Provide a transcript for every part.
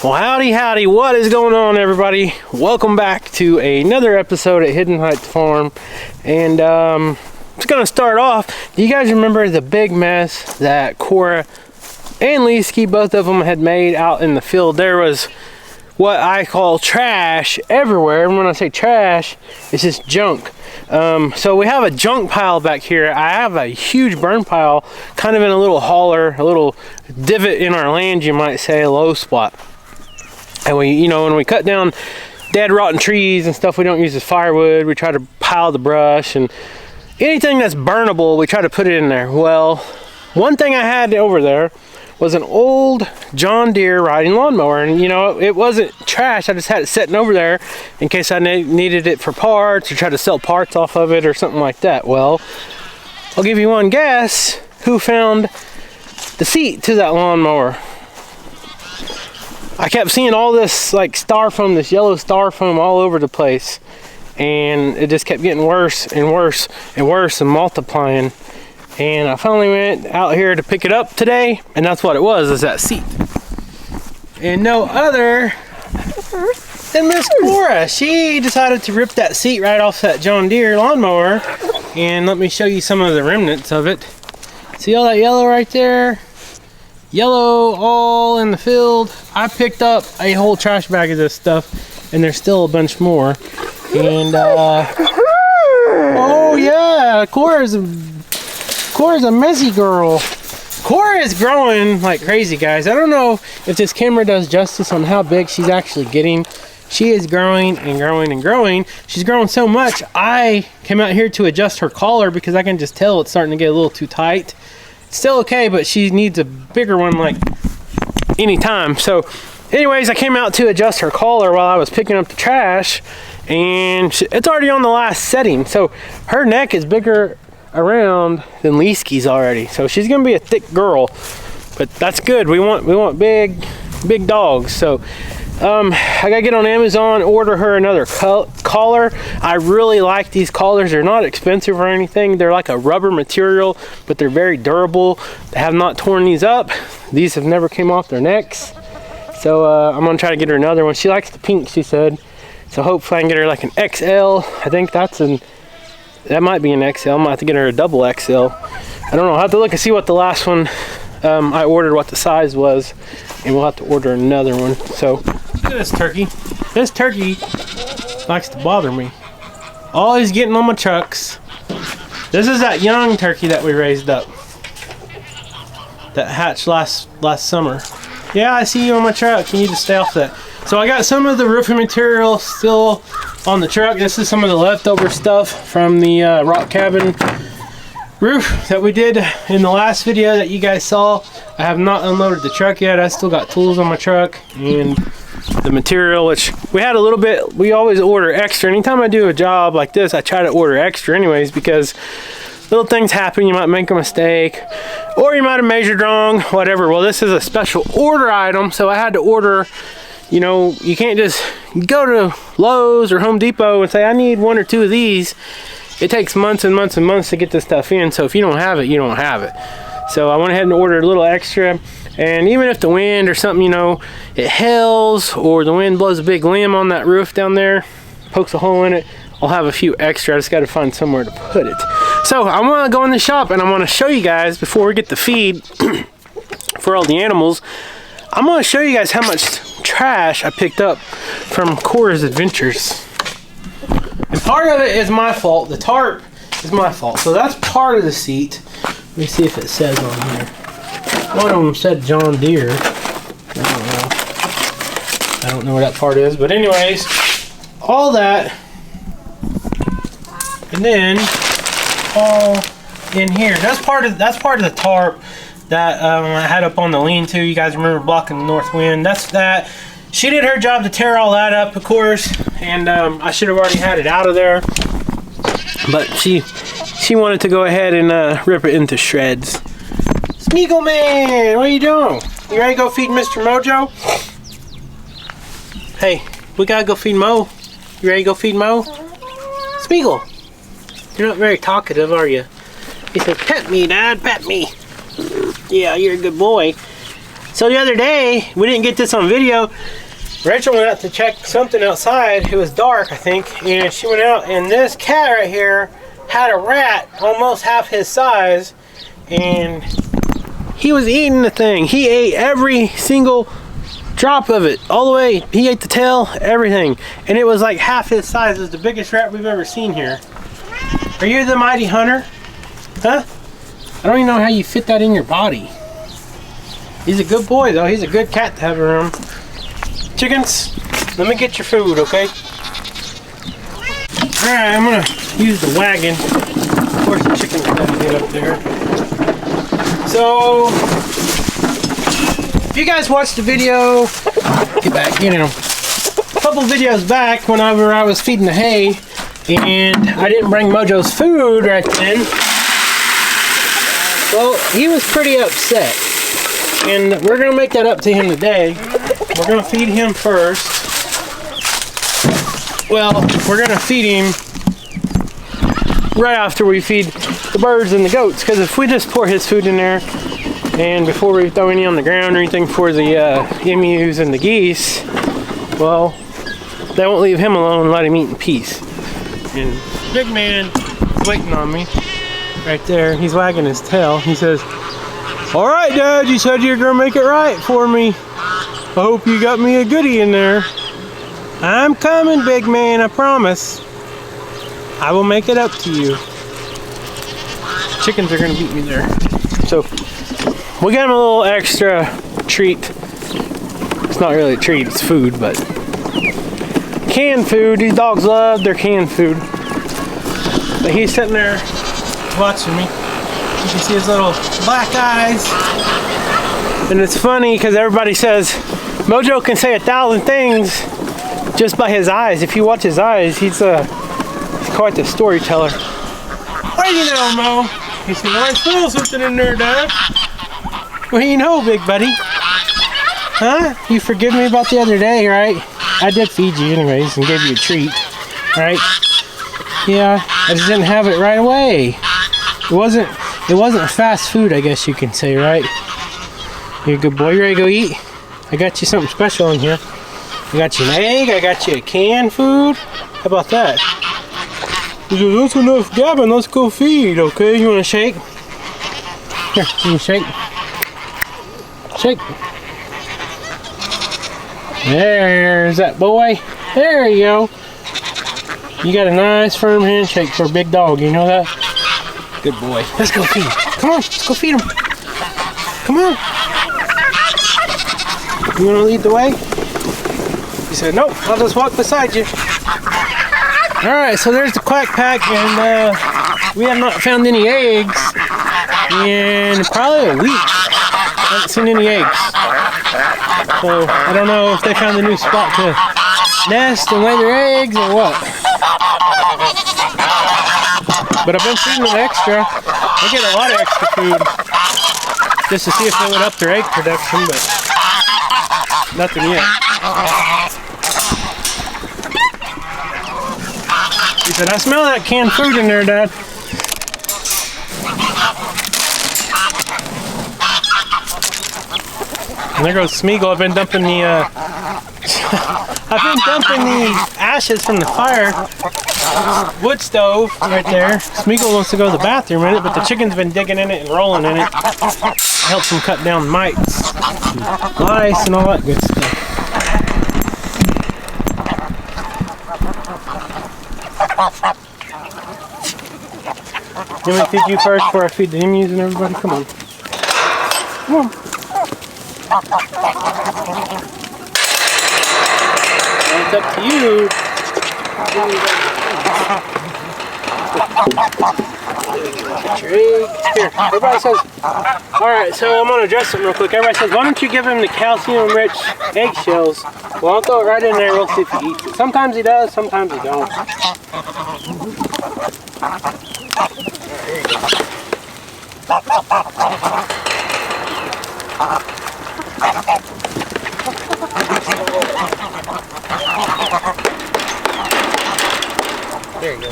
Well, howdy, what is going on, everybody? Welcome back to another episode at Hidden Heights Farm. And it's gonna start off. Do you guys remember the big mess that Kora and Leesky, both of them, had made out in the field? There was what I call trash everywhere, and when I say trash, it's just junk. So we have a junk pile back here. I have a huge burn pile kind of in a little holler, a little divot in our land, you might say, a low spot. And we, you know, when we cut down dead rotten trees and stuff, we don't use as firewood. We try to pile the brush, and anything that's burnable, we try to put it in there. Well, one thing I had over there was an old John Deere riding lawnmower, and you know, it wasn't trash. I just had it sitting over there in case I needed it for parts or try to sell parts off of it or something like that. Well, I'll give you one guess who found the seat to that lawnmower. I kept seeing all this like styrofoam, this yellow styrofoam all over the place, and it just kept getting worse and worse and worse and multiplying. And I finally went out here to pick it up today, and that's what it was, is that seat. And no other than Miss Kora. She decided to rip that seat right off that John Deere lawnmower. And let me show you some of the remnants of it. See all that yellow right there? Yellow all in the field. I picked up a whole trash bag of this stuff, and there's still a bunch more. And oh yeah, Kora's a messy girl. Kora is growing like crazy, guys. I don't know if this camera does justice on how big she's actually getting. She is growing and growing and growing. She's growing so much, I came out here to adjust her collar because I can just tell it's starting to get a little too tight. It's still okay, but she needs a bigger one like anytime. So anyways, I came out to adjust her collar while I was picking up the trash, and it's already on the last setting. So her neck is bigger around than Leesky's already. So she's gonna be a thick girl, but that's good. We want big dogs. So I gotta get on Amazon, order her another collar. I really like these collars. They're not expensive or anything. They're like a rubber material, but they're very durable. They have not torn these up. These have never came off their necks. So I'm gonna try to get her another one. She likes the pink, she said. So hopefully I can get her like an XL. I think that might be an XL. I might have to get her a double XL. I don't know. I'll have to look and see what the last one I ordered, what the size was, and we'll have to order another one. So look at this turkey. This turkey likes to bother me. Always getting on my trucks. This is that young turkey that we raised up, that hatched last summer. Yeah, I see you on my truck. You need to stay off that. So I got some of the roofing material still on the truck. This is some of the leftover stuff from the rock cabin roof that we did in the last video that you guys saw. I have not unloaded the truck yet. I still got tools on my truck and the material, which we had a little bit. We always order extra. Anytime I do a job like this, I try to order extra anyways, because little things happen. You might make a mistake, or you might have measured wrong, whatever. Well, this is a special order item, so I had to order. You know, you can't just go to Lowe's or Home Depot and say, I need one or two of these. It takes months and months and months to get this stuff in. So if you don't have it, you don't have it. So I went ahead and ordered a little extra. And even if the wind or something, you know, it hails or the wind blows a big limb on that roof down there, pokes a hole in it, I'll have a few extra. I just got to find somewhere to put it. So I'm going to go in the shop and I'm going to show you guys before we get the feed for all the animals. I'm going to show you guys how much trash I picked up from Kora's adventures. And part of it is my fault. The tarp is my fault. So that's part of the seat. Let me see if it says on here. One of them said John Deere. I don't know where that part is. But anyways, all that. And then all in here. That's part of the tarp that I had up on the lean-to. You guys remember blocking the north wind. That's that. She did her job to tear all that up, of course, and I should have already had it out of there, but she wanted to go ahead and rip it into shreds. Smeagol man, what are you doing? You ready to go feed Mr. Mojo? Hey, we gotta go feed Mo. You ready to go feed Mo? Smeagol, you're not very talkative, are you? He said, pet me, Dad, pet me. Yeah, you're a good boy. So the other day, we didn't get this on video. Rachel went out to check something outside. It was dark, I think, and she went out, and this cat right here had a rat almost half his size, and he was eating the thing. He ate every single drop of it, all the way. He ate the tail, everything, and it was like half his size. It was the biggest rat we've ever seen here. Are you the mighty hunter? Huh? I don't even know how you fit that in your body. He's a good boy, though. He's a good cat to have around. Chickens, let me get your food, okay? Alright, I'm gonna use the wagon. Of course, the chickens gotta get up there. So, if you guys watched the video, get back, you know, a couple videos back whenever I was feeding the hay, and I didn't bring Mojo's food right then. Well, he was pretty upset. And we're gonna make that up to him today. We're gonna feed him first. Well, we're gonna feed him right after we feed the birds and the goats, because if we just pour his food in there and before we throw any on the ground or anything for the emus and the geese, well, they won't leave him alone and let him eat in peace. And big man is waiting on me right there. He's wagging his tail. He says, "All right, Dad, you said you're gonna make it right for me. I hope you got me a goodie in there." "I'm coming, big man, I promise. I will make it up to you." Chickens are gonna beat me there. So, we got him a little extra treat. It's not really a treat, it's food, but canned food. These dogs love their canned food. But he's sitting there watching me. You can see his little black eyes. And it's funny because everybody says Mojo can say 1,000 things just by his eyes. If you watch his eyes, he's quite the storyteller. What do you know, Mo? He said, "I smell something in there, Dad." What do you know, big buddy? Huh? You forgive me about the other day, right? I did feed you anyways and gave you a treat, right? Yeah, I just didn't have it right away. It wasn't fast food, I guess you can say, right? You're a good boy. You ready to go eat? I got you something special in here. I got you an egg. I got you a canned food. How about that? He said, "That's enough gabbing. Let's go feed, okay? You want to shake? Here, you can shake. Shake. There's that boy. There you go. You got a nice firm handshake for a big dog. You know that? Good boy. Let's go feed him. Come on, let's go feed him. Come on. You want to lead the way? He said, "Nope, I'll just walk beside you." Alright, so there's the quack pack, and we have not found any eggs in probably a week. I haven't seen any eggs. So I don't know if they found a new spot to nest and lay their eggs or what. But I've been feeding them extra. They get a lot of extra food just to see if they would up their egg production, but nothing yet. He said, "I smell that canned food in there, Dad." And there goes Smeagol. I've been dumping the ashes from the fire wood stove right there. Smeagol wants to go to the bathroom in it, but the chicken's been digging in it and rolling in it. Helps them cut down mites, lice, and all that good stuff. You want me to feed you first before I feed the emus and everybody? Come on. Come on. It's up to you. Here, everybody says, alright, so I'm going to address something real quick. Everybody says, "Why don't you give him the calcium-rich eggshells?" Well, I'll throw it right in there. We'll see if he eats it. Sometimes he does, sometimes he don't. There you go. There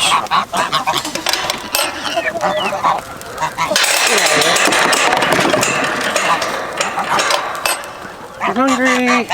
you go. I'm hungry.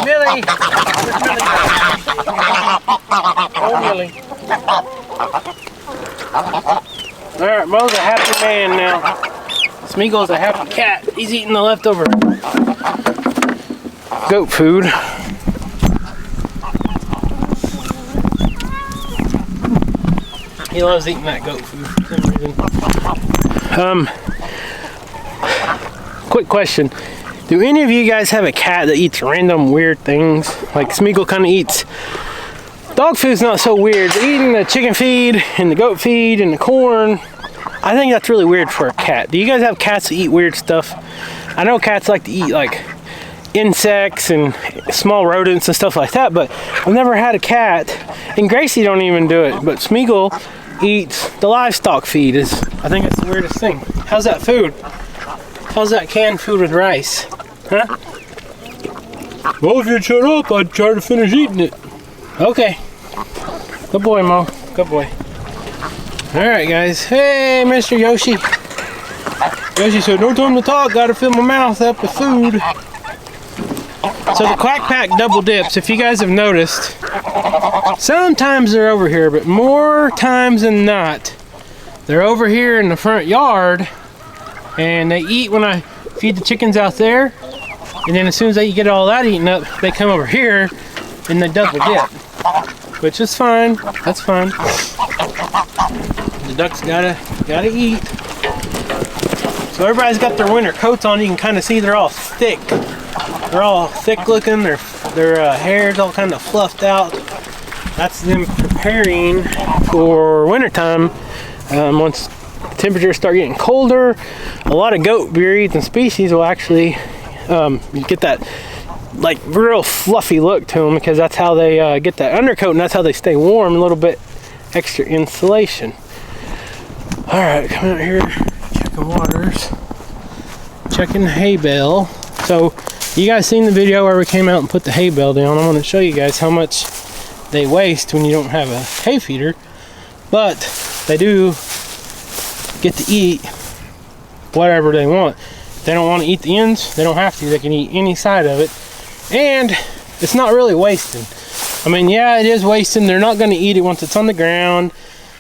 Millie! Where's Millie? Oh, Millie. Alright, Mo's a happy man now. Smeagol's a happy cat. He's eating the leftover goat food. He loves eating that goat food for some reason. Quick question. Do any of you guys have a cat that eats random weird things? Like Smeagol kind of eats. Dog food's not so weird, but eating the chicken feed and the goat feed and the corn, I think that's really weird for a cat. Do you guys have cats that eat weird stuff? I know cats like to eat like insects and small rodents and stuff like that, but I've never had a cat, and Gracie don't even do it, but Smeagol eats the livestock feed. I think it's the weirdest thing. How's that food? How's that canned food with rice? Huh? Well, if you'd shut up, I'd try to finish eating it. Okay. Good boy, Mo. Good boy. Alright, guys. Hey, Mr. Yoshi. Yoshi said, no time to talk. Gotta fill my mouth up with food. So the Quack Pack double dips, if you guys have noticed, sometimes they're over here, but more times than not, they're over here in the front yard, and they eat when I feed the chickens out there, and then as soon as they get all that eaten up, they come over here and they double dip, which is fine. That's fine. The ducks gotta eat. So everybody's got their winter coats on. You can kind of see they're all thick. They're all thick looking. Their hair's all kind of fluffed out. That's them preparing for wintertime. Once temperatures start getting colder, a lot of goat breeds and species will actually you get that like real fluffy look to them, because that's how they get that undercoat, and that's how they stay warm. A little bit extra insulation. All right, coming out here, checking waters, checking the hay bale. So you guys seen the video where we came out and put the hay bale down. I want to show you guys how much they waste when you don't have a hay feeder, but they do get to eat whatever they want. If they don't want to eat the ends, they don't have to. They can eat any side of it, and it's not really wasting. I mean, yeah, it is wasting. They're not going to eat it once it's on the ground.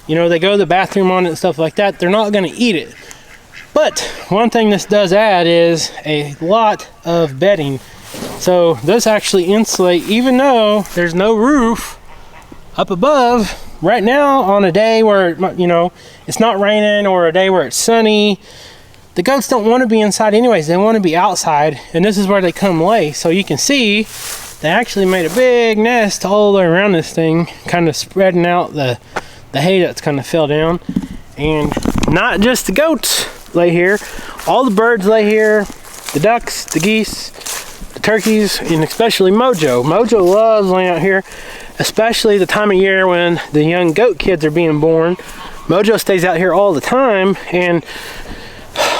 You know, they go to the bathroom on it and stuff like that. They're not going to eat it. But one thing this does add is a lot of bedding. So this actually insulates, even though there's no roof up above. Right now, on a day where, you know, it's not raining, or a day where it's sunny, the goats don't want to be inside anyways. They want to be outside, and this is where they come lay. So you can see they actually made a big nest all the way around this thing, kind of spreading out the hay that's kind of fell down. And not just the goats lay here, all the birds lay here, the ducks, the geese, the turkeys, and especially Mojo. Mojo loves laying out here, especially the time of year when the young goat kids are being born. Mojo stays out here all the time, and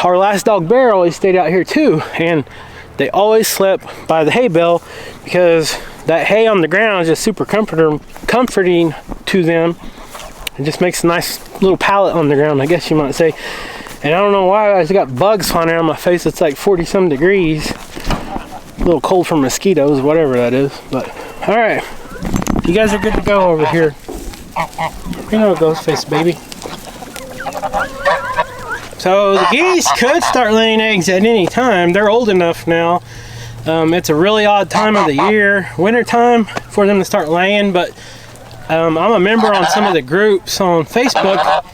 our last dog Bear always stayed out here too, and they always slept by the hay bale, because that hay on the ground is just super comforting to them. It just makes a nice little pallet on the ground, I guess you might say. And I don't know why I just got bugs flying around my face. It's like 40 some degrees. A little cold from mosquitoes, whatever that is. But all right, you guys are good to go over here. You know, ghost face baby. So the geese could start laying eggs at any time. They're old enough now. It's a really odd time of the year, winter time, for them to start laying. But I'm a member on some of the groups on Facebook,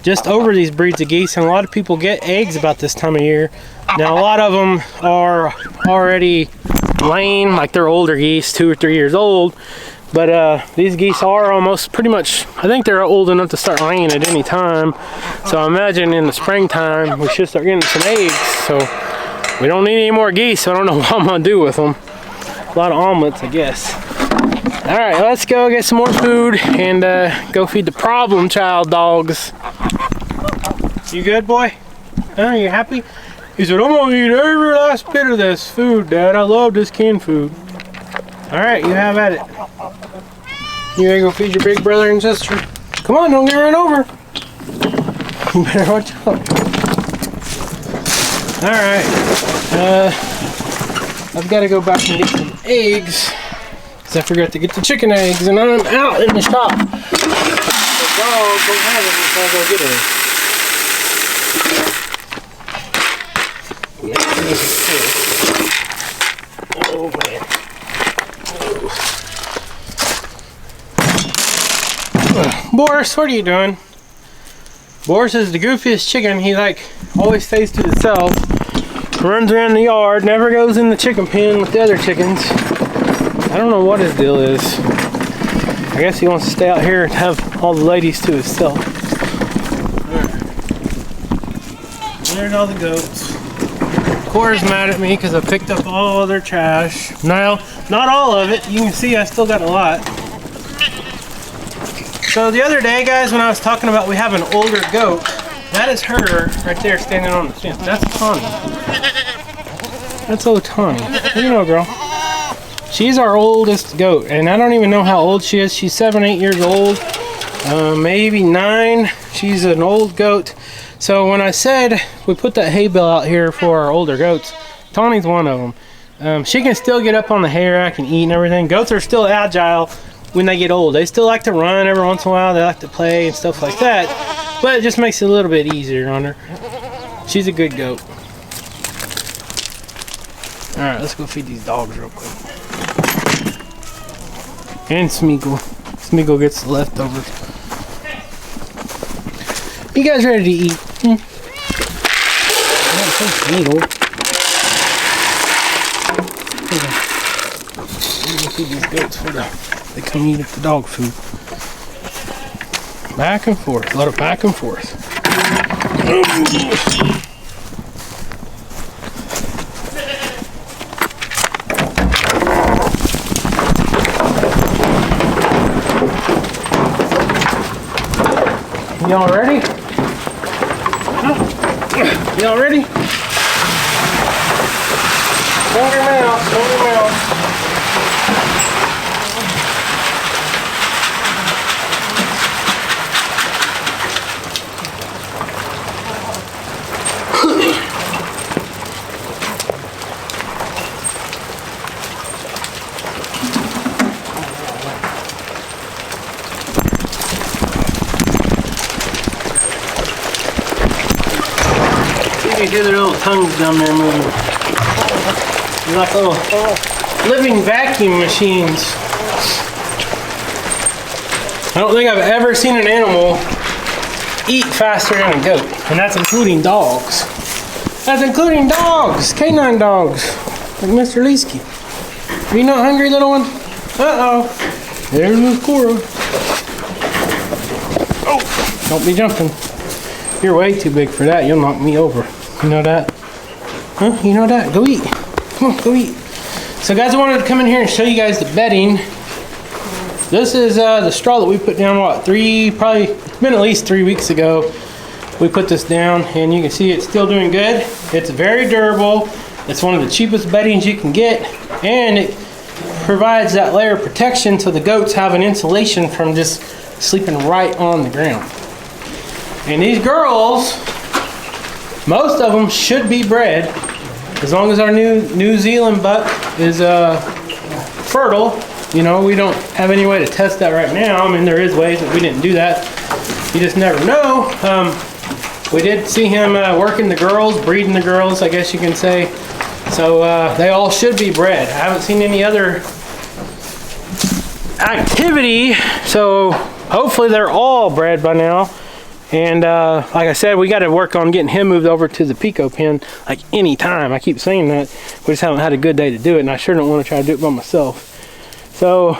just over these breeds of geese, and a lot of people get eggs about this time of year. Now a lot of them are already laying, like they're older geese, 2 or 3 years old, but these geese are almost pretty much, I think they're old enough to start laying at any time. So I imagine in the springtime we should start getting some eggs. So we don't need any more geese, so I don't know what I'm gonna do with them. A lot of omelets, I guess. All right, let's go get some more food and go feed the problem child dogs. You good, boy? Huh, you happy? He said, I'm gonna eat every last bit of this food, Dad. I love this canned food. All right, you have at it. You ready to go feed your big brother and sister? Come on, don't get run over. You better watch out. All right, I've got to go back and get some eggs because I forgot to get the chicken eggs, and I'm out in the shop. The dog don't have it until I go get it. Oh man. Boris, what are you doing? Boris is the goofiest chicken. He like always stays to himself, runs around the yard, never goes in the chicken pen with the other chickens. I don't know what his deal is. I guess he wants to stay out here and have all the ladies to himself. There's all the goats. Kora's mad at me because I picked up all their trash. Now, not all of it. You can see I still got a lot. So the other day, guys, when I was talking about we have an older goat, that is her right there standing on the fence. That's Tawny. That's old Tawny. You know, girl. She's our oldest goat, and I don't even know how old she is. She's 7, 8 years old, maybe 9. She's an old goat. So when I said we put that hay bale out here for our older goats, Tawny's one of them. She can still get up on the hay rack and eat and everything. Goats are still agile when they get old. They still like to run every once in a while. They like to play and stuff like that. But it just makes it a little bit easier on her. She's a good goat. Alright, let's go feed these dogs real quick. And Smeagol. Smeagol gets the leftovers. You guys ready to eat? Smeagol. I'm gonna feed these goats for they come eat the dog food. Back and forth. Let it back and forth. Y'all ready? Y'all ready? Hold your mouth, hold your mouth. You can hear their little tongues down there moving. They're like little living vacuum machines. I don't think I've ever seen an animal eat faster than a goat, and that's including dogs. That's including dogs, canine dogs, like Mr. Leesky. Are you not hungry, little one? Uh-oh. There's Miss Kora. Oh, don't be jumping. You're way too big for that. You'll knock me over. You know that? Huh? You know that? Go eat. Come on, go eat. So guys, I wanted to come in here and show you guys the bedding. This is the straw that we put down, probably, it's been at least 3 weeks ago. We put this down, and you can see it's still doing good. It's very durable. It's one of the cheapest beddings you can get, and it provides that layer of protection so the goats have an insulation from just sleeping right on the ground. And these girls, most of them should be bred, as long as our New Zealand buck is fertile. You know, we don't have any way to test that right now. I mean, there is ways, but we didn't do that. You just never know. We did see him working the girls, breeding the girls, I guess you can say. So they all should be bred. I haven't seen any other activity, so hopefully they're all bred by now. And like I said, we got to work on getting him moved over to the Pico pen like any time. I keep saying that. We just haven't had a good day to do it, and I sure don't want to try to do it by myself. So,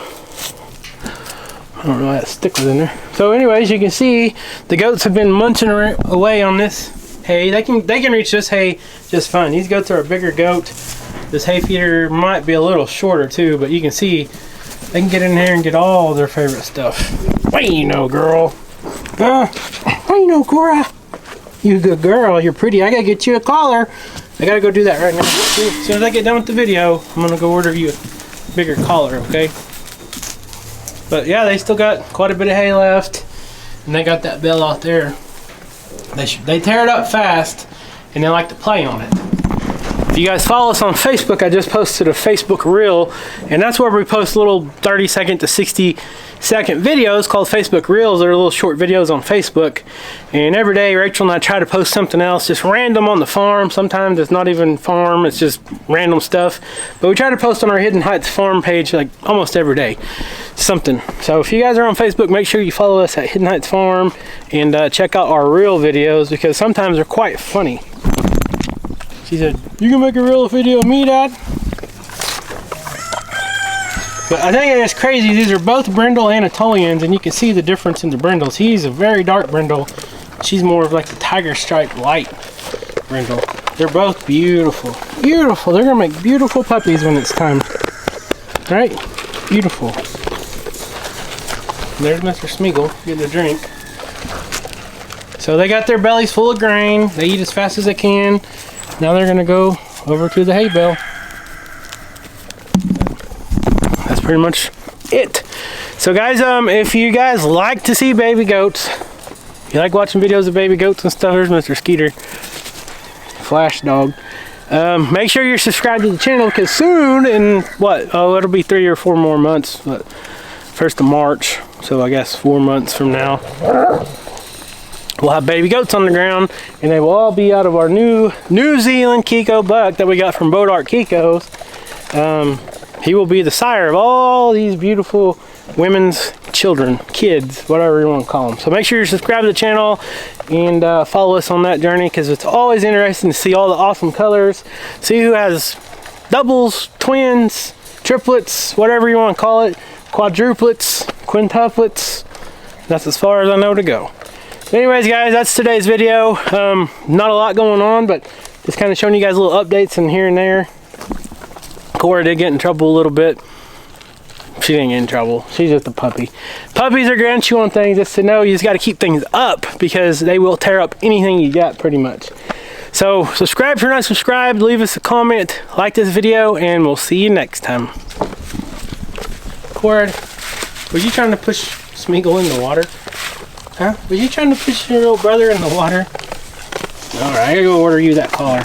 I don't know, that stick was in there. So anyways, you can see the goats have been munching away on this hay. They can reach this hay just fine. These goats are a bigger goat. This hay feeder might be a little shorter too, but you can see they can get in there and get all their favorite stuff. What do you know, girl? What do you know, Kora? You a good girl. You're pretty. I gotta get you a collar. I gotta go do that right now. As soon as I get done with the video, I'm gonna go order you a bigger collar, okay? But yeah, they still got quite a bit of hay left, and they got that bale out there. They tear it up fast, and they like to play on it. If you guys follow us on Facebook, I just posted a Facebook reel, and that's where we post little 30-second to 60-second videos called Facebook Reels. They're little short videos on Facebook, and every day Rachel and I try to post something else, just random on the farm. Sometimes it's not even farm, it's just random stuff, but we try to post on our Hidden Heights farm page like almost every day, something. So if you guys are on Facebook, make sure you follow us at Hidden Heights Farm, and check out our reel videos, because sometimes they're quite funny. She said, "You can make a real video of me, Dad?" But I think it's crazy. These are both brindle Anatolians, and you can see the difference in the brindles. He's a very dark brindle. She's more of like the tiger stripe light brindle. They're both beautiful. Beautiful. They're going to make beautiful puppies when it's time. Right? Beautiful. There's Mr. Smeagol getting a drink. So they got their bellies full of grain. They eat as fast as they can. Now they're gonna go over to the hay bale. That's pretty much it. So guys, if you guys like to see baby goats, you like watching videos of baby goats and stuff, there's Mr. Skeeter, Flash Dog. Make sure you're subscribed to the channel, because soon, in what? Oh, it'll be 3 or 4 more months, but 1st of March, so I guess 4 months from now, we'll have baby goats on the ground, and they will all be out of our New Zealand Kiko buck that we got from Bodark Kiko's. He will be the sire of all these beautiful women's children, kids, whatever you want to call them. So make sure you're subscribed to the channel and follow us on that journey, because it's always interesting to see all the awesome colors, see who has doubles, twins, triplets, whatever you want to call it, quadruplets, quintuplets. That's as far as I know to go. Anyways, guys, that's today's video. Not a lot going on, but just kind of showing you guys little updates in here and there. Kora did get in trouble a little bit. She didn't get in trouble. She's just a puppy. Puppies are gonna chew on things. Just to know, you just got to keep things up, because they will tear up anything you got, pretty much. So subscribe if you're not subscribed. Leave us a comment, like this video, and we'll see you next time. Kora, were you trying to push Smeagol in the water? Huh? Were you trying to push your little brother in the water? Alright, I gotta go order you that collar.